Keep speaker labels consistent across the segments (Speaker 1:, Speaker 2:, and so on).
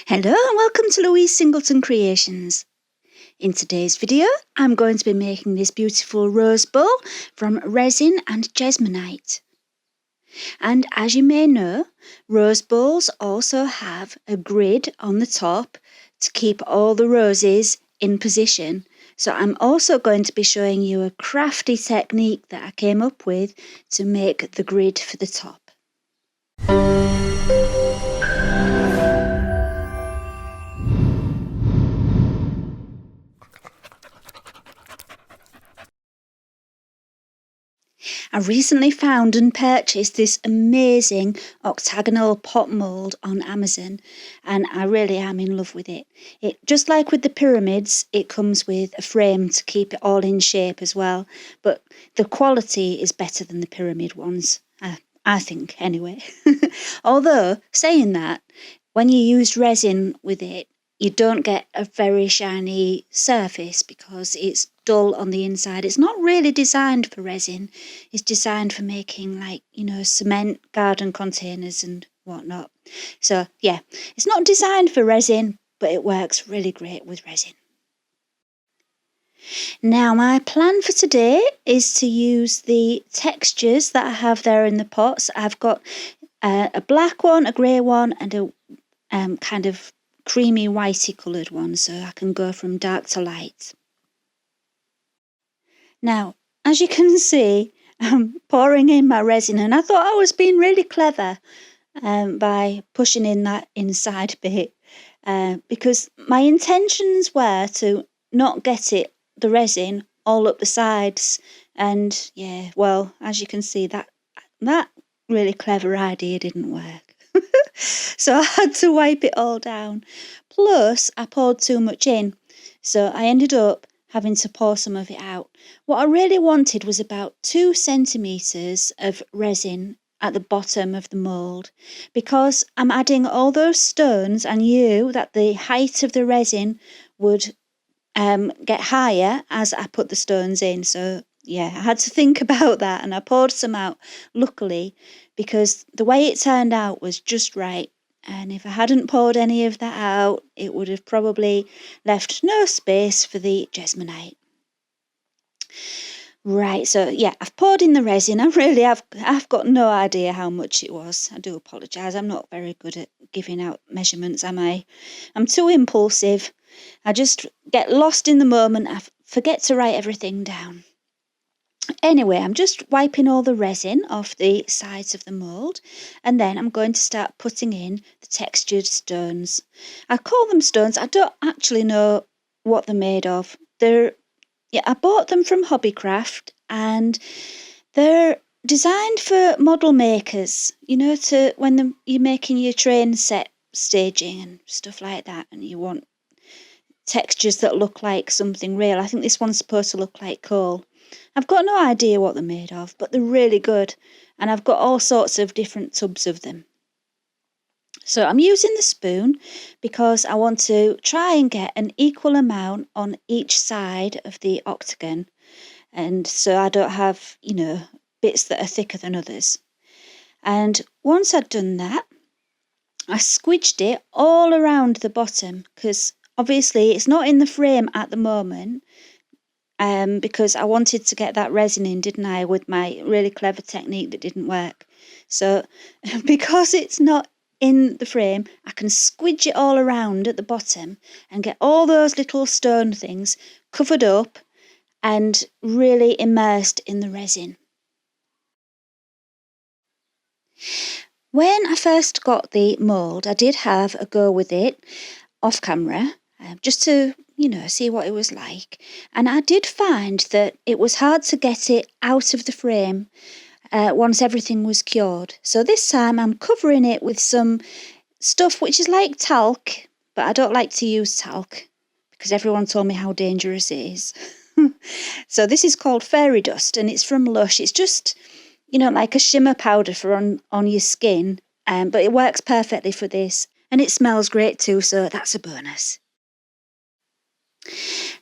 Speaker 1: Hello and welcome to Louise Singleton Creations. In today's video, I'm going to be making this beautiful rose bowl from resin and Jesmonite. And as you may know, rose bowls also have a grid on the top to keep all the roses in position. So I'm also going to be showing you a crafty technique that I came up with to make the grid for the top. I recently found and purchased this amazing octagonal pot mould on Amazon, and I really am in love with it. Just like with the pyramids, it comes with a frame to keep it all in shape as well, but the quality is better than the pyramid ones, I think anyway. Although, saying that, when you use resin with it, you don't get a very shiny surface because it's dull on the inside. It's not really designed for resin. It's designed for making cement garden containers and whatnot. So yeah, it's not designed for resin, but it works really great with resin. Now my plan for today is to use the textures that I have there in the pots. I've got a black one, a grey one, and a kind of creamy whitey coloured one, so I can go from dark to light. Now, as you can see, I'm pouring in my resin, and I thought I was being really clever by pushing in that inside bit because my intentions were to not get the resin all up the sides, and yeah, well, as you can see, that really clever idea didn't work. So I had to wipe it all down. Plus, I poured too much in, so I ended up having to pour some of it out. What I really wanted was about 2 centimetres of resin at the bottom of the mould, because I'm adding all those stones. I knew that the height of the resin would get higher as I put the stones in. So yeah, I had to think about that, and I poured some out, luckily, because the way it turned out was just right. And if I hadn't poured any of that out, it would have probably left no space for the Jesmonite. Right, so yeah, I've poured in the resin. I've got no idea how much it was. I do apologise. I'm not very good at giving out measurements, am I? I'm too impulsive. I just get lost in the moment. I forget to write everything down. Anyway, I'm just wiping all the resin off the sides of the mould, and then I'm going to start putting in the textured stones. I call them stones. I don't actually know what they're made of. I bought them from Hobbycraft, and they're designed for model makers, to when you're making your train set staging and stuff like that, and you want textures that look like something real. I think this one's supposed to look like coal. I've got no idea what they're made of, but they're really good, and I've got all sorts of different tubs of them. So I'm using the spoon because I want to try and get an equal amount on each side of the octagon, and so I don't have, bits that are thicker than others. And once I'd done that, I squidged it all around the bottom, because obviously it's not in the frame at the moment, because I wanted to get that resin in, didn't I, with my really clever technique that didn't work. So because it's not in the frame, I can squidge it all around at the bottom and get all those little stone things covered up and really immersed in the resin. When I first got the mould, I did have a go with it off camera, just to see what it was like. And I did find that it was hard to get it out of the frame once everything was cured. So this time I'm covering it with some stuff which is like talc, but I don't like to use talc because everyone told me how dangerous it is. So this is called fairy dust, and it's from Lush. It's just, like a shimmer powder for on your skin, but it works perfectly for this, and it smells great too, so that's a bonus.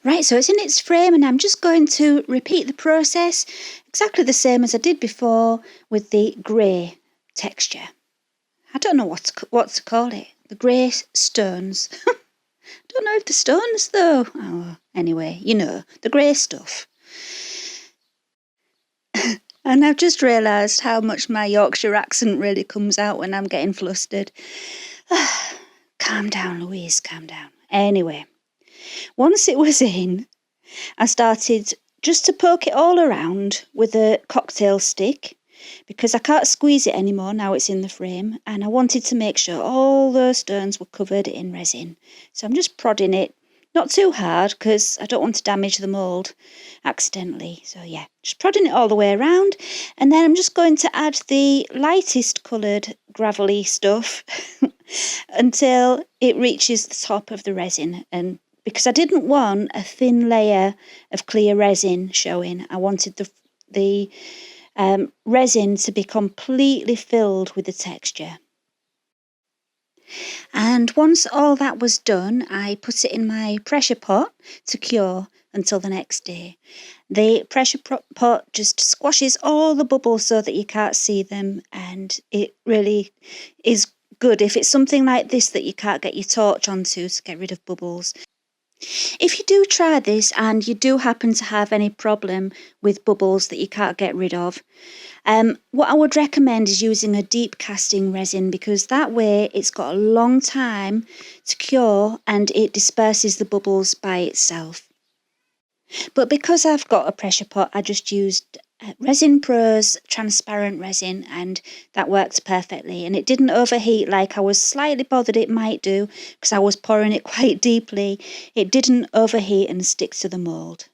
Speaker 1: Right, so it's in its frame, and I'm just going to repeat the process exactly the same as I did before with the grey texture. I don't know what to call it. the grey stones. Don't know if the stones though. Oh, anyway, you know, the grey stuff. And I've just realised how much my Yorkshire accent really comes out when I'm getting flustered. Calm down, Louise, calm down. Anyway, once it was in, I started just to poke it all around with a cocktail stick because I can't squeeze it anymore now it's in the frame, and I wanted to make sure all those stones were covered in resin. So I'm just prodding it, not too hard because I don't want to damage the mould accidentally. So yeah, just prodding it all the way around, and then I'm just going to add the lightest coloured gravelly stuff until it reaches the top of the resin. And because I didn't want a thin layer of clear resin showing, I wanted the resin to be completely filled with the texture. And once all that was done, I put it in my pressure pot to cure until the next day. The pressure pot just squashes all the bubbles so that you can't see them, and it really is good if it's something like this that you can't get your torch onto to get rid of bubbles. If you do try this and you do happen to have any problem with bubbles that you can't get rid of, what I would recommend is using a deep casting resin, because that way it's got a long time to cure and it disperses the bubbles by itself. But because I've got a pressure pot, I just used Resin Pro's transparent resin, and that worked perfectly, and it didn't overheat like I was slightly bothered it might do because I was pouring it quite deeply. It didn't overheat and stick to the mould.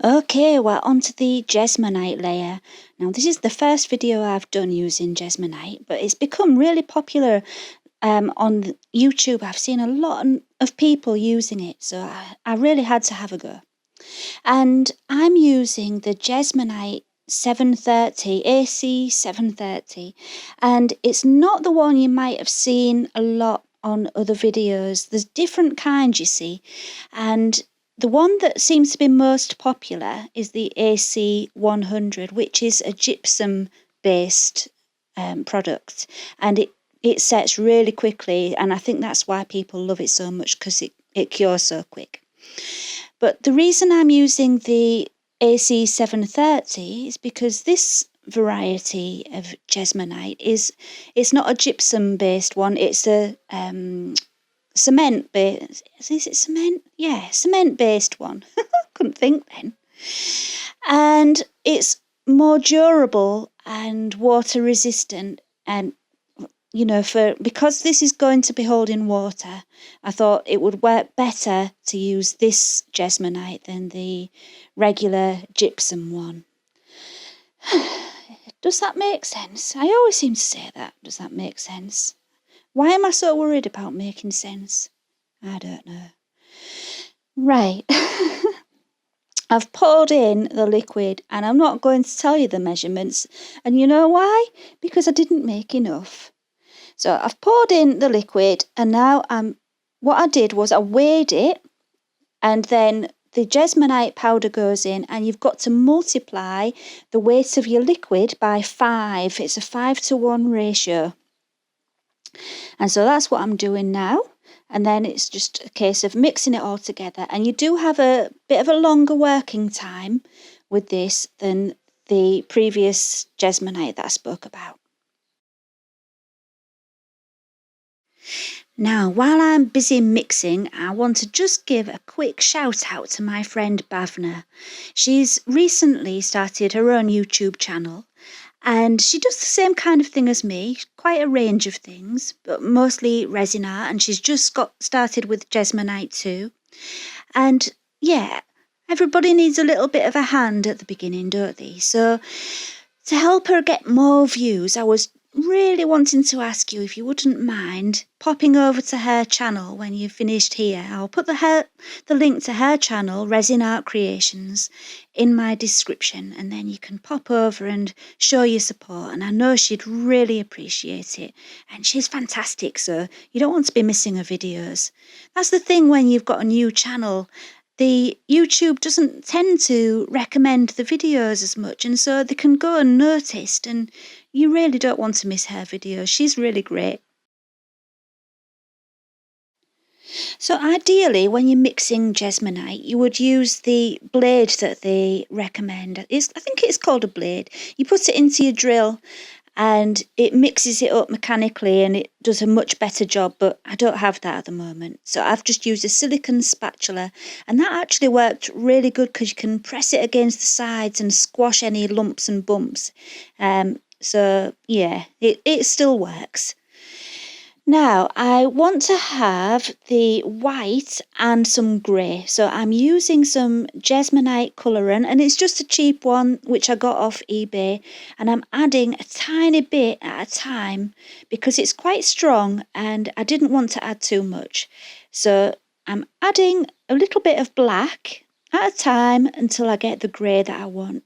Speaker 1: Okay, we're onto the Jesmonite layer. Now this is the first video I've done using Jesmonite, but it's become really popular on YouTube. I've seen a lot of people using it, so I really had to have a go. And I'm using the Jesmonite 730, AC 730, and it's not the one you might have seen a lot on other videos. There's different kinds, you see, and the one that seems to be most popular is the AC 100, which is a gypsum based product, and it sets really quickly, and I think that's why people love it so much, because it cures so quick. But the reason I'm using the AC 730 is because this variety of Jesmonite it's not a gypsum based one, it's a cement based. Is it cement? Yeah, cement based one. Couldn't think then. And it's more durable and water resistant, and you know, because this is going to be holding water, I thought it would work better to use this Jesmonite than the regular gypsum one. Does that make sense? I always seem to say that. Does that make sense? Why am I so worried about making sense? I don't know. Right. I've poured in the liquid, and I'm not going to tell you the measurements. And you know why? Because I didn't make enough. So I've poured in the liquid, and now what I did was I weighed it, and then the Jesmonite powder goes in, and you've got to multiply the weight of your liquid by 5. It's a 5-to-1 ratio. And so that's what I'm doing now. And then it's just a case of mixing it all together. And you do have a bit of a longer working time with this than the previous Jesmonite that I spoke about. Now, while I'm busy mixing, I want to just give a quick shout out to my friend Bhavna. She's recently started her own YouTube channel, and she does the same kind of thing as me, quite a range of things, but mostly resin art, and she's just got started with Jesmonite too. And yeah, everybody needs a little bit of a hand at the beginning, don't they? So to help her get more views, I was really wanting to ask you if you wouldn't mind popping over to her channel when you've finished here. I'll put the link to her channel, Resin Art Creations, in my description, and then you can pop over and show your support, and I know she'd really appreciate it. And she's fantastic, so you don't want to be missing her videos. That's the thing when you've got a new channel. The YouTube doesn't tend to recommend the videos as much, and so they can go unnoticed, and you really don't want to miss her videos. She's really great. So ideally, when you're mixing Jesmonite, you would use the blade that they recommend. I think it's called a blade. You put it into your drill and it mixes it up mechanically and it does a much better job, but I don't have that at the moment. So I've just used a silicone spatula, and that actually worked really good because you can press it against the sides and squash any lumps and bumps. So yeah, it still works. Now, I want to have the white and some grey. So I'm using some Jesmonite colouring, and it's just a cheap one which I got off eBay. And I'm adding a tiny bit at a time because it's quite strong and I didn't want to add too much. So I'm adding a little bit of black at a time until I get the grey that I want.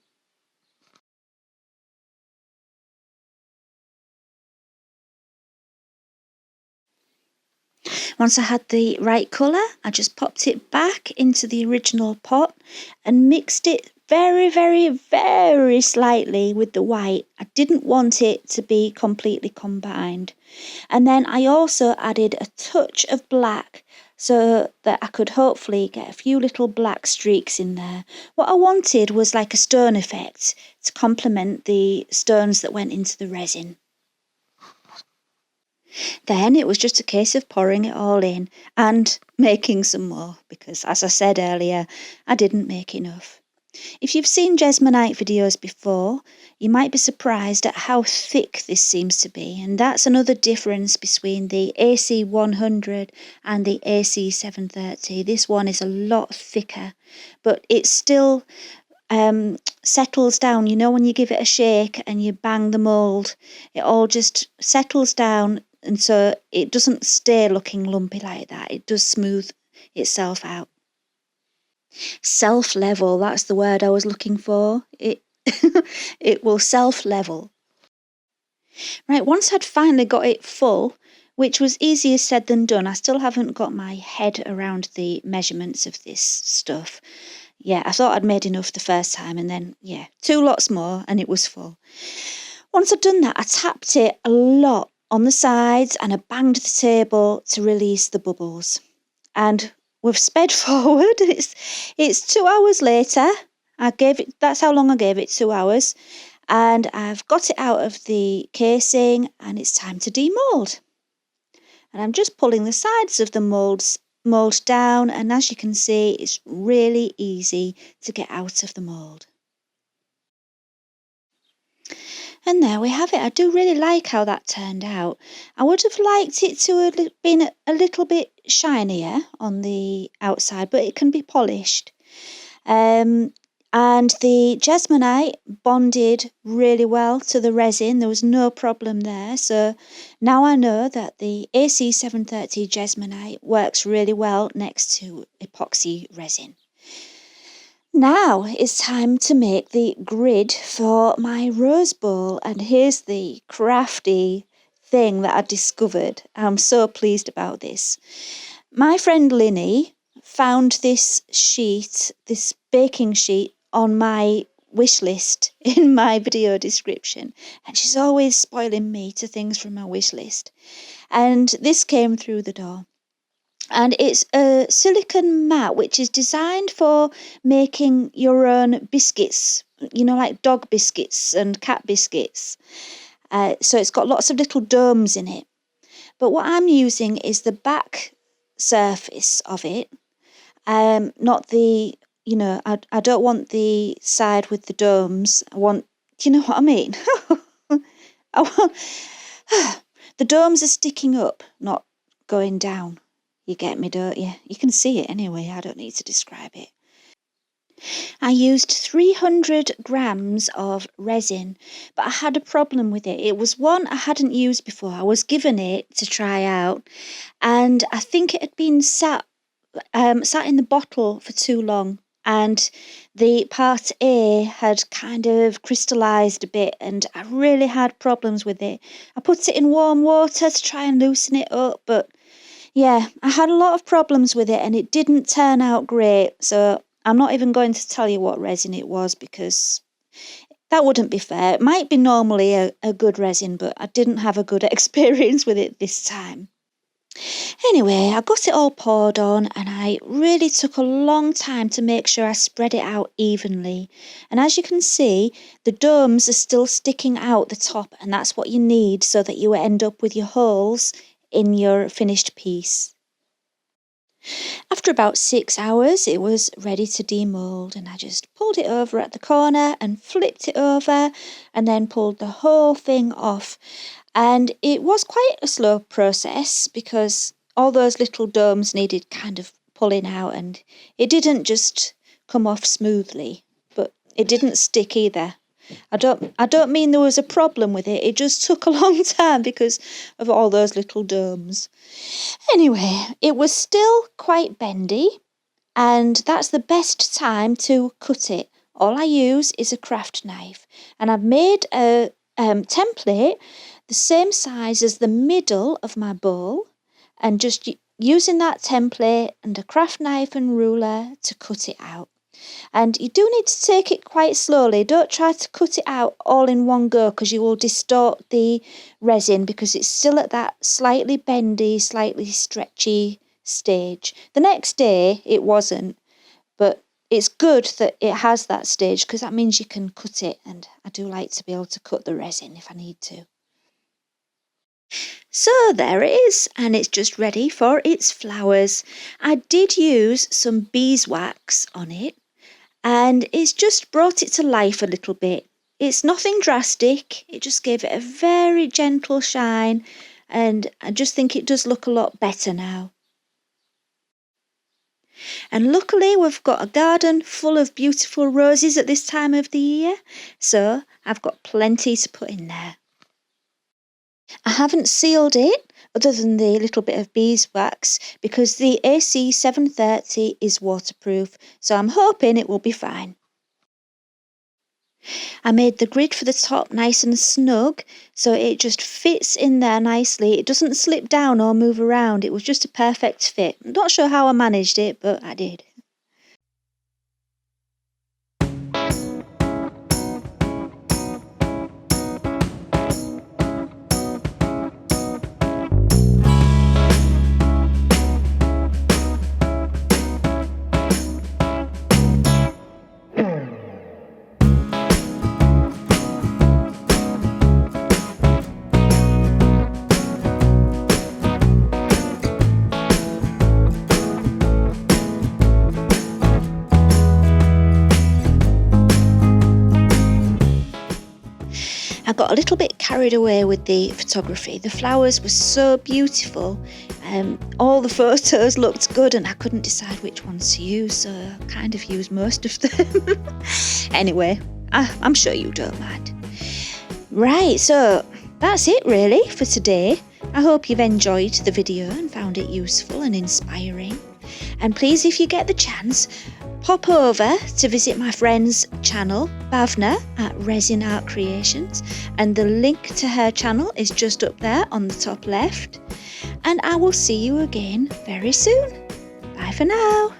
Speaker 1: Once I had the right colour, I just popped it back into the original pot and mixed it very, very, very slightly with the white. I didn't want it to be completely combined. And then I also added a touch of black so that I could hopefully get a few little black streaks in there. What I wanted was like a stone effect to complement the stones that went into the resin. Then it was just a case of pouring it all in and making some more because, as I said earlier, I didn't make enough. If you've seen Jesmonite videos before, you might be surprised at how thick this seems to be, and that's another difference between the AC 100 and the AC 730. This one is a lot thicker, but it still settles down. You know, when you give it a shake and you bang the mould, it all just settles down. And so it doesn't stay looking lumpy like that. It does smooth itself out. Self-level, that's the word I was looking for. It it will self-level. Right, once I'd finally got it full, which was easier said than done, I still haven't got my head around the measurements of this stuff. Yeah, I thought I'd made enough the first time, and then, yeah, 2 lots more and it was full. Once I'd done that, I tapped it a lot on the sides and I banged the table to release the bubbles. And we've sped forward. It's 2 hours later. That's how long I gave it, 2 hours. And I've got it out of the casing and it's time to demould. And I'm just pulling the sides of the mould down, and as you can see, it's really easy to get out of the mould. And there we have it. I do really like how that turned out. I would have liked it to have been a little bit shinier on the outside, but it can be polished. And the Jesmonite bonded really well to the resin. There was no problem there. So now I know that the AC 730 Jesmonite works really well next to epoxy resin. Now it's time to make the grid for my rose bowl, and here's the crafty thing that I discovered. I'm so pleased about this. My friend Linny found this sheet, this baking sheet, on my wish list in my video description, and she's always spoiling me to things from my wish list. And this came through the door. And it's a silicone mat which is designed for making your own biscuits, you know, like dog biscuits and cat biscuits. So it's got lots of little domes in it. But what I'm using is the back surface of it, not the, you know, I don't want the side with the domes. I want, do you know what I mean? I want, the domes are sticking up, not going down. You get me, don't you? You can see it anyway. I don't need to describe it. I used 300 grams of resin, but I had a problem with it. It was one I hadn't used before. I was given it to try out, and I think it had been sat in the bottle for too long, and the part A had kind of crystallized a bit, and I really had problems with it. I put it in warm water to try and loosen it up, but yeah, I had a lot of problems with it and it didn't turn out great. So I'm not even going to tell you what resin it was because that wouldn't be fair. It might be normally a good resin, but I didn't have a good experience with it this time. Anyway, I got it all poured on and I really took a long time to make sure I spread it out evenly. And as you can see, the domes are still sticking out the top, and that's what you need so that you end up with your holes in your finished piece. After about 6 hours, it was ready to demould, and I just pulled it over at the corner and flipped it over and then pulled the whole thing off. And it was quite a slow process because all those little domes needed kind of pulling out, and it didn't just come off smoothly, but it didn't stick either. I don't mean there was a problem with it, it just took a long time because of all those little domes. Anyway, it was still quite bendy, and that's the best time to cut it. All I use is a craft knife, and I've made a template the same size as the middle of my bowl, and just using that template and a craft knife and ruler to cut it out. And you do need to take it quite slowly. Don't try to cut it out all in one go because you will distort the resin because it's still at that slightly bendy, slightly stretchy stage. The next day it wasn't, but it's good that it has that stage because that means you can cut it, and I do like to be able to cut the resin if I need to. So there it is, and it's just ready for its flowers. I did use some beeswax on it, and it's just brought it to life a little bit. It's nothing drastic, it just gave it a very gentle shine, and I just think it does look a lot better now. And luckily we've got a garden full of beautiful roses at this time of the year, so I've got plenty to put in there. I haven't sealed it other than the little bit of beeswax because the AC 730 is waterproof, so I'm hoping it will be fine. I made the grid for the top nice and snug, so it just fits in there nicely. It doesn't slip down or move around. It was just a perfect fit. I'm not sure how I managed it, but I did. I got a little bit carried away with the photography. The flowers were so beautiful. All the photos looked good and I couldn't decide which ones to use, so I kind of used most of them. Anyway, I'm sure you don't mind. Right, so that's it really for today. I hope you've enjoyed the video and found it useful and inspiring. And please, if you get the chance, pop over to visit my friend's channel, Bhavna at Resin Art Creations, and the link to her channel is just up there on the top left. And I will see you again very soon. Bye for now.